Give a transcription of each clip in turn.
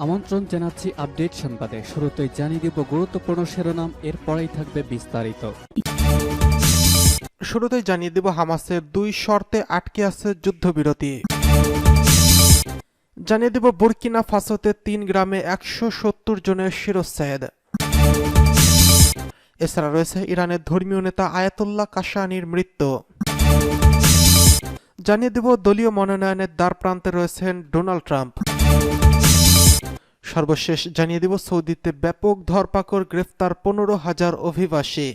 আমন্ত্রণ জানাচ্ছি আপডেট সংবাদে। শুরুতেই জানিয়ে দিব গুরুত্বপূর্ণ শিরোনাম, এরপরেই থাকবে বিস্তারিত। শুরুতেই জানিয়ে দেব হামাসের 2 শর্তে আটকে আছে যুদ্ধবিরতি। জানিয়ে দেব বুর্কিনা ফাসোতে 3 গ্রামে 170 জনের শিরশ্ছেদ। এছাড়া রয়েছে ইরানের ধর্মীয় নেতা আয়াতুল্লাহ কাশানির মৃত্যু। জানিয়ে দেব দলীয় মনোনয়নের দ্বারপ্রান্তে রয়েছেন ডোনাল্ড ট্রাম্প। সর্বশেষ জানিয়ে দেব সৌদিতে ব্যাপক ধরপাকড়, গ্রেফতার 15,000 অভিবাসী।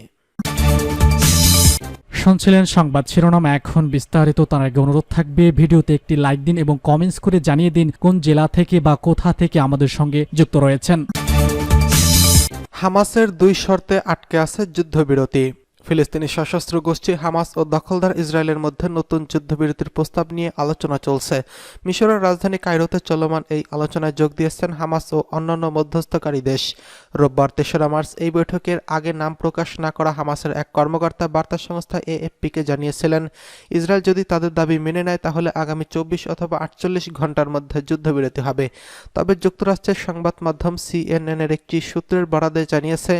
শুনছিলেন সংবাদ শিরোনাম, এখন বিস্তারিত। তার আগে অনুরোধ থাকবে ভিডিওতে একটি লাইক দিন এবং কমেন্টস করে জানিয়ে দিন কোন জেলা থেকে বা কোথা থেকে আমাদের সঙ্গে যুক্ত রয়েছেন। হামাসের 2 শর্তে আটকে আছে যুদ্ধবিরতি। ফিলিস্তিনি সশস্ত্র গোষ্ঠী হামাস ও দখলদার ইসরায়েলের মধ্যে নতুন যুদ্ধবিরতির প্রস্তাব নিয়ে আলোচনা চলছে। মিশরের রাজধানী কায়রোতে চলমান এই আলোচনায় যোগ দিয়েছেন হামাস ও অন্যান্য মধ্যস্থকারী দেশ। রোববার 3রা মার্চ এই বৈঠকের আগে নাম প্রকাশ না করা হামাসের এক কর্মকর্তা বার্তা সংস্থা এএফপিকে জানিয়েছিলেন, ইসরায়েল যদি তাদের দাবি মেনে নেয় তাহলে আগামী 24 অথবা 48 ঘন্টার মধ্যে যুদ্ধবিরতি হবে। তবে যুক্তরাষ্ট্রের সংবাদ মাধ্যম সিএনএনের একটি সূত্রের বরাতে জানিয়েছে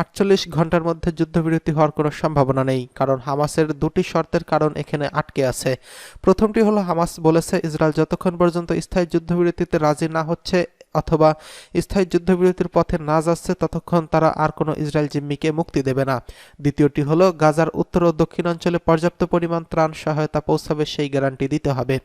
48 ঘন্টার মধ্যে যুদ্ধবিরতি হওয়ার কোনো সম্ভাবনা নেই, কারণ হামাসের 2টি শর্তের কারণ এখানে আটকে আছে। প্রথমটি হলো, হামাস বলেছে ইসরায়েল যতক্ষণ পর্যন্ত স্থায়ী যুদ্ধবিরতিতে রাজি না হচ্ছে অথবা স্থায়ী যুদ্ধবিরতির পথে না যাচ্ছে ততক্ষণ তারা আর কোনো ইসরায়েল জিম্মিকে মুক্তি দেবে না। দ্বিতীয়টি হলো, গাজার উত্তর ও দক্ষিণ অঞ্চলে পর্যাপ্ত পরিমাণ ত্রাণ সহায়তা পৌঁছাবে সেই গ্যারান্টি দিতে হবে।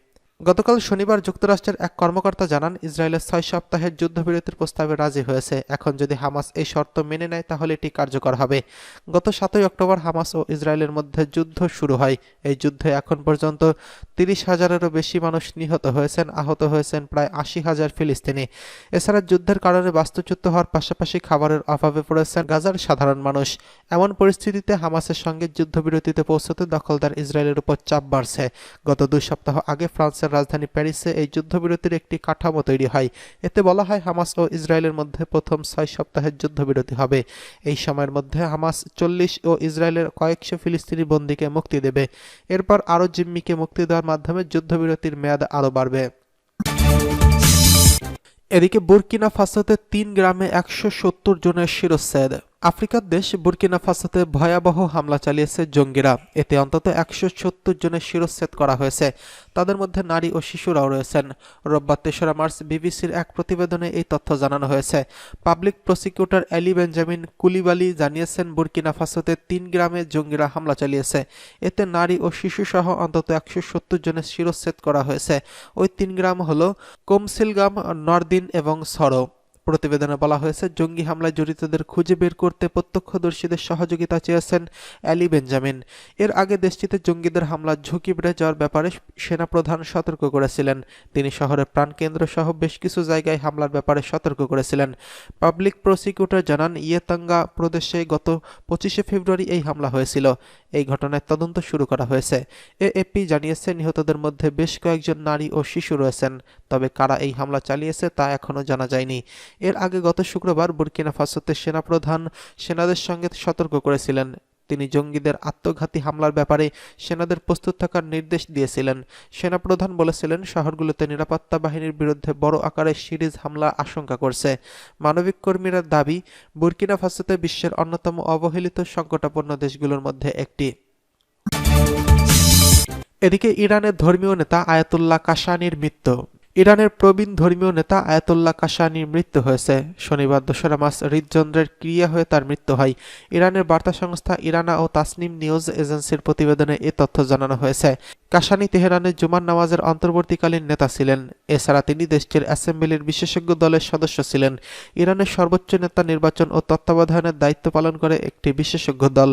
গতকাল শনিবার যুক্তরাষ্ট্রের এক কর্মকর্তা জানান, ইসরায়েলের 6 সপ্তাহের যুদ্ধবিরতির প্রস্তাবে রাজি হয়েছে। এখন যদি হামাস এই শর্ত মেনে নেয় তাহলে এটি কার্যকর হবে। গত 7ই অক্টোবর হামাস ও ইসরায়েলের মধ্যে যুদ্ধ শুরু হয়। এই যুদ্ধে এখন পর্যন্ত 30,000-এরও বেশি মানুষ নিহত হয়েছেন, আহত হয়েছেন প্রায় 80,000 ফিলিস্তিনি। এছাড়া যুদ্ধের কারণে বাস্তুচ্যুত হওয়ার পাশাপাশি খাবারের অভাবে পড়েছেন গাজার সাধারণ মানুষ। এমন পরিস্থিতিতে হামাসের সঙ্গে যুদ্ধবিরতিতে পৌঁছতে দখলদার ইসরায়েলের উপর চাপ বাড়ছে। গত 2 সপ্তাহ আগে ফ্রান্সের রাজধানী প্যারিসে এই যুদ্ধবিরতির একটি কাঠামো তৈরি হয়। এতে বলা হয় হামাস ও ইসরায়েলের মধ্যে প্রথম 6 সপ্তাহের যুদ্ধবিরতি হবে। এই সময়ের মধ্যে হামাস 40 ও ইসরায়েলের কয়েকশো ফিলিস্তিনি বন্দীকে মুক্তি দেবে। এরপর আরও জিম্মিকে মুক্তি দেওয়ার মাধ্যমে যুদ্ধবিরতির মেয়াদ আরও বাড়বে। এদিকে বুর্কিনা ফাসোতে 3 গ্রামে 170 জনের শিরশ্ছেদ। আফ্রিকার দেশ বুর্কিনা ফাসোতে ভয়াবহ হামলা চালিয়েছে জঙ্গিরা। এতে অন্তত 170 জনের শিরশ্ছেদ করা হয়েছে। তাদের মধ্যে নারী ও শিশুরাও রয়েছেন। রোববার 3রা মার্চ বিবিসির এক প্রতিবেদনে এই তথ্য জানানো হয়েছে। পাবলিক প্রসিকিউটর এলি বেঞ্জামিন কুলিবালি জানিয়েছেন, বুর্কিনা ফাসোতে 3 গ্রামে জঙ্গিরা হামলা চালিয়েছে। এতে নারী ও শিশুসহ অন্তত 170 জনের শিরশ্ছেদ করা হয়েছে। ওই 3 গ্রাম হল কোমসিলগাম, নরদিন এবং সরো। প্রতিবেদনে বলা হয়েছে, জঙ্গি হামলায় জড়িতদের খুঁজে বের করতে প্রত্যক্ষদর্শীদের সহযোগিতা চেয়েছেন এলি বেঞ্জামিন। এর আগে দেশটিতে জঙ্গিদের হামলার ঝুঁকি বেড়ে যাওয়ার ব্যাপারে সেনাপ্রধান সতর্ক করেছিলেন। তিনি শহরের প্রাণকেন্দ্র সহ বেশ কিছু জায়গায় হামলার ব্যাপারে সতর্ক করেছিলেন। পাবলিক প্রসিকিউটর জানান, ইয়েতাঙ্গা প্রদেশে গত 25শে ফেব্রুয়ারি এই হামলা হয়েছিল। এই ঘটনায় তদন্ত শুরু করা হয়েছে। এএফপি জানিয়েছে, নিহতদের মধ্যে বেশ কয়েকজন নারী ও শিশু রয়েছেন। তবে কারা এই হামলা চালিয়েছে তা এখনও জানা যায়নি। এর আগে গত শুক্রবার বুর্কিনা ফাসোতে সেনাপ্রধান সেনাদের সঙ্গে সতর্ক করেছিলেন। তিনি জঙ্গিদের আত্মঘাতী হামলার ব্যাপারে সেনাদের প্রস্তুত থাকার নির্দেশ দিয়েছিলেন। সেনাপ্রধান বলেছিলেন, শহরগুলোতে নিরাপত্তা বাহিনীর বিরুদ্ধে বড় আকারের সিরিজ হামলা আশঙ্কা করছে। মানবিক কর্মীরা দাবি, বুর্কিনা ফাসোতে বিশ্বের অন্যতম অবহেলিত সংকটাপন্ন দেশগুলোর মধ্যে একটি। এদিকে ইরানের ধর্মীয় নেতা আয়াতুল্লাহ কাশানির মৃত্যু। ইরানের প্রবীণ ধর্মীয় নেতা আয়াতুল্লাহ কাশানির মৃত্যু হয়েছে। শনিবার 2রা মার্চ হৃদযন্ত্রের ক্রিয়া হয়ে তার মৃত্যু হয়। ইরানের বার্তা সংস্থা ইরানা ও তাসনিম নিউজ এজেন্সির প্রতিবেদনে এ তথ্য জানানো হয়েছে। কাশানি তেহরানের জুমার নামাজের অন্তর্বর্তীকালীন নেতা ছিলেন। এছাড়া তিনি দেশটির অ্যাসেম্বলির বিশেষজ্ঞ দলের সদস্য ছিলেন। ইরানের সর্বোচ্চ নেতা নির্বাচন ও তত্ত্বাবধানের দায়িত্ব পালন করে একটি বিশেষজ্ঞ দল।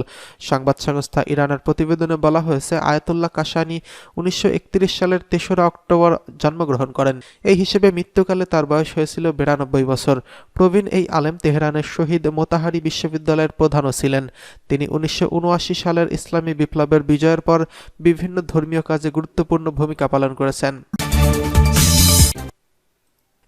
সংবাদ সংস্থা ইরানের প্রতিবেদনে বলা হয়েছে, আয়াতুল্লাহ কাশানি 1931 সালের 3রা অক্টোবর জন্মগ্রহণ করেন। এই হিসেবে মৃত্যুকালে তার বয়স হয়েছিল 92 বছর। প্রবীণ এই আলেম তেহরানের শহীদ মোতাহারি বিশ্ববিদ্যালয়ের প্রধানও ছিলেন। তিনি 1979 সালের ইসলামী বিপ্লবের বিজয়ের পর বিভিন্ন ধর্মীয় কাজে গুরুত্বপূর্ণ ভূমিকা পালন করেছেন।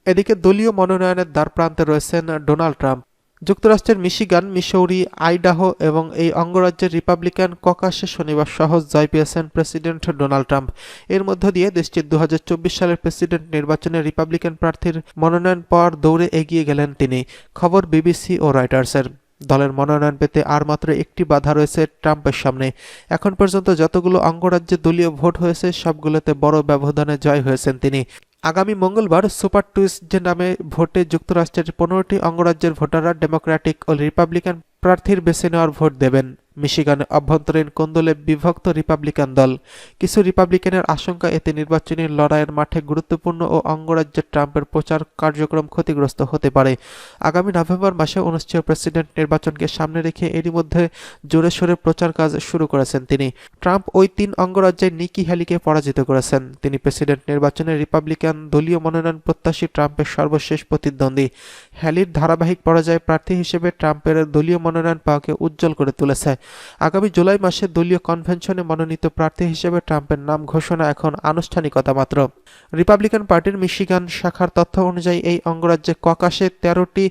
এদিকে দলীয় মনোনয়নের দ্বারপ্রান্তে রয়েছেন ডোনাল্ড ট্রাম্প। যুক্তরাষ্ট্রের মিশিগান, মিসৌরি, আইডাহো এবং এই অঙ্গরাজ্যের রিপাবলিকান ককাসে শনিবার সহজ জয় পেয়েছেন প্রেসিডেন্ট ডোনাল্ড ট্রাম্প। এর মধ্য দিয়ে দেশটির 2024 সালের প্রেসিডেন্ট নির্বাচনে রিপাবলিকান প্রার্থীর মনোনয়ন পাওয়ার দৌড়ে এগিয়ে গেলেন তিনি। খবর বিবিসি ও রয়টার্সের। দলের মনোনয়ন পেতে আর মাত্র একটি বাধা রয়েছে ট্রাম্পের সামনে। এখন পর্যন্ত যতগুলো অঙ্গরাজ্যে দলীয় ভোট হয়েছে সবগুলোতে বড় ব্যবধানে জয় হয়েছেন তিনি। আগামী মঙ্গলবার সুপার টুইসডে নামে ভোটে যুক্তরাষ্ট্রের 15টি অঙ্গরাজ্যের ভোটাররা ডেমোক্র্যাটিক ও রিপাবলিকান প্রার্থীর বেছে নেওয়ার ভোট দেবেন। মিশিগানে অভ্যন্তরীণ কোন্দলে বিভক্ত রিপাবলিকান দল। কিছু রিপাবলিকানের আশঙ্কা এতে নির্বাচনী লড়াইয়ের মাঠে গুরুত্বপূর্ণ ও অঙ্গরাজ্যে ট্রাম্পের প্রচার কার্যক্রম ক্ষতিগ্রস্ত হতে পারে। আগামী নভেম্বর মাসে অনুষ্ঠেয় প্রেসিডেন্ট নির্বাচনকে সামনে রেখে এরই মধ্যে জোরে সোরে প্রচার কাজ শুরু করেছেন তিনি। ট্রাম্প ওই 3 অঙ্গরাজ্যে নিকি হ্যালিকে পরাজিত করেছেন। তিনি প্রেসিডেন্ট নির্বাচনে রিপাবলিকান দলীয় মনোনয়ন প্রত্যাশী ট্রাম্পের সর্বশেষ প্রতিদ্বন্দ্বী। হ্যালির ধারাবাহিক পরাজয় প্রার্থী হিসেবে ট্রাম্পের দলীয় মনোনয়ন পাওয়াকে উজ্জ্বল করে তুলেছে। আগামী জুলাই মাসে দলীয় কনভেনশনে মনোনীত প্রার্থী হিসেবে ট্রাম্পের নাম ঘোষণা এখন আনুষ্ঠানিকতা মাত্র। রিপাবলিকান পার্টির মিশিগান শাখার তথ্য অনুযায়ী এই অঙ্গরাজ্যে ককাসে 13টি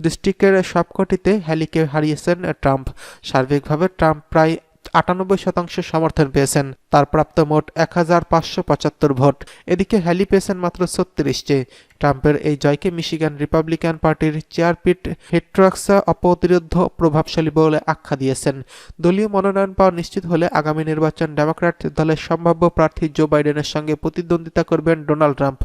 ডিস্ট্রিক্টের সবকটিতে হ্যালিকে হারিয়েছেন ট্রাম্প। সার্বিকভাবে ট্রাম্প প্রায় 98% সমর্থন পেয়েছেন। তার প্রাপ্ত মোট 1575 ভোট। এদিকে হ্যালি পেয়েছেন মাত্র 36টি। ট্রাম্পের এই জয়কে মিশিগান রিপাবলিকান পার্টির চেয়ারপিট হেট্রক্সা অপ্রতিরোধ্য প্রভাবশালী বলে আখ্যা দিয়েছেন। দলীয় মনোনয়ন পাওয়া নিশ্চিত হলে আগামী নির্বাচন ডেমোক্র্যাট দলের সম্ভাব্য প্রার্থী জো বাইডেনের সঙ্গে প্রতিদ্বন্দ্বিতা করবেন ডোনাল্ড ট্রাম্প।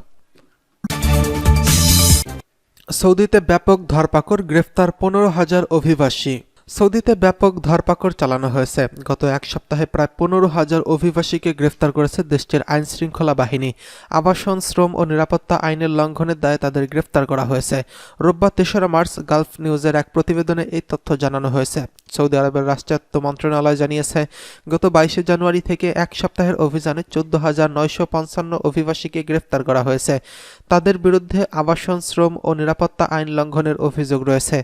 সৌদিতে ব্যাপক ধরপাকড়, গ্রেফতার 15,000 অভিবাসী। সৌদিতে ব্যাপক ধরপাকড় চালানো হয়েছে। গত এক সপ্তাহে প্রায় 15,000 অভিবাসীকে গ্রেফতার করেছে দেশটির আইনশৃঙ্খলা বাহিনী। আবাসন, শ্রম ও নিরাপত্তা আইনের লঙ্ঘনের দায়ে তাদের গ্রেফতার করা হয়েছে। রোববার 3রা মার্চ গালফ নিউজের এক প্রতিবেদনে এই তথ্য জানানো হয়েছে। সৌদি আরবের রাষ্ট্রায়ত্ত মন্ত্রণালয় জানিয়েছে, গত 22 জানুয়ারি থেকে এক সপ্তাহের অভিযানে 14,955 অভিবাসীকে গ্রেফতার করা হয়েছে। তাদের বিরুদ্ধে আবাসন, শ্রম ও নিরাপত্তা আইন লঙ্ঘনের অভিযোগ রয়েছে।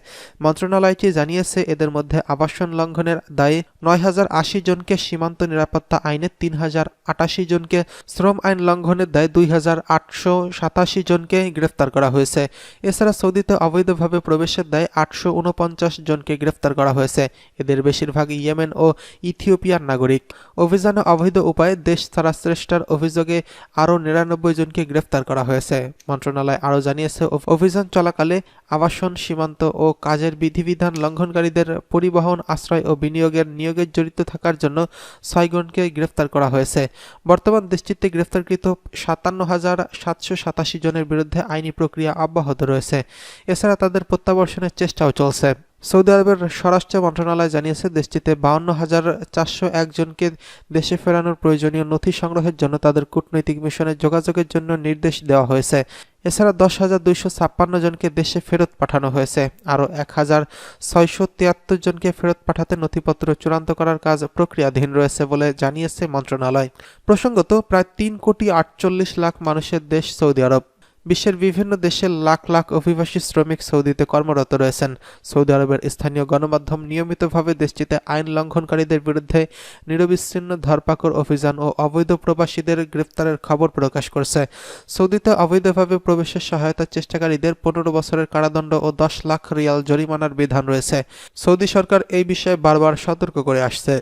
মন্ত্রণালয়টি জানিয়েছে, এদের মধ্যে আবাসন লঙ্ঘনের দায়ে 9,080 জনকে, সীমান্ত নিরাপত্তা আইনে 3,088 জনকে, শ্রম আইন লঙ্ঘনের দায়ে 2,887 জনকে গ্রেফতার করা হয়েছে। এছাড়া সৌদিতে অবৈধভাবে প্রবেশের দায়ে 849 জনকে গ্রেফতার করা হয়েছে। এদের বেশিরভাগ ইয়েমেন ও ইথিওপিয়ার নাগরিক। অভিযানে অবৈধ উপায়ে দেশ ছাড়ার চেষ্টার অভিযোগে আরও 99 জনকে গ্রেফতার করা হয়েছে। মন্ত্রণালয় আরও জানিয়েছে, অভিযান চলাকালে আবাসন, সীমান্ত ও কাজের বিধিবিধান লঙ্ঘনকারীদের পরিবহন, আশ্রয় ও নিয়োগের জড়িত থাকার জন্য 6 জনকে গ্রেফতার করা হয়েছে। বর্তমান দেশটিতে গ্রেফতারকৃত 57,787 জনের বিরুদ্ধে আইনি প্রক্রিয়া অব্যাহত রয়েছে। এছাড়া তাদের প্রত্যাবর্তনের চেষ্টাও চলছে। সৌদি আরবের স্বরাষ্ট্র মন্ত্রণালয় জানিয়েছে, দেশটিতে 52,401 জনকে দেশে ফেরানোর প্রয়োজনীয় নথি সংগ্রহের জন্য তাদের কূটনৈতিক মিশনে যোগাযোগের জন্য নির্দেশ দেওয়া হয়েছে। এছাড়া 10,256 জনকে দেশে ফেরত পাঠানো হয়েছে। আরও 1,673 জনকে ফেরত পাঠাতে নথিপত্র চূড়ান্ত করার কাজ প্রক্রিয়াধীন রয়েছে বলে জানিয়েছে মন্ত্রণালয়। প্রসঙ্গত, প্রায় 3,48,00,000 মানুষের দেশ সৌদি আরব। বিশ্বের বিভিন্ন দেশের লাখ লাখ অভিবাসী শ্রমিক সৌদিতে কর্মরত রয়েছেন। সৌদি আরবের স্থানীয় গণমাধ্যম নিয়মিতভাবে দেশটিতে আইন লঙ্ঘনকারীদের বিরুদ্ধে নিরবিচ্ছিন্ন ধরপাকড় অভিযান ও অবৈধ প্রবাসীদের গ্রেফতারের খবর প্রকাশ করছে। সৌদিতে অবৈধভাবে প্রবেশের সহায়তা চেষ্টাকারীদের 15 বছরের কারাদণ্ড ও 10 লাখ রিয়াল জরিমানার বিধান রয়েছে। সৌদি সরকার এই বিষয়ে বারবার সতর্ক করে আসছে।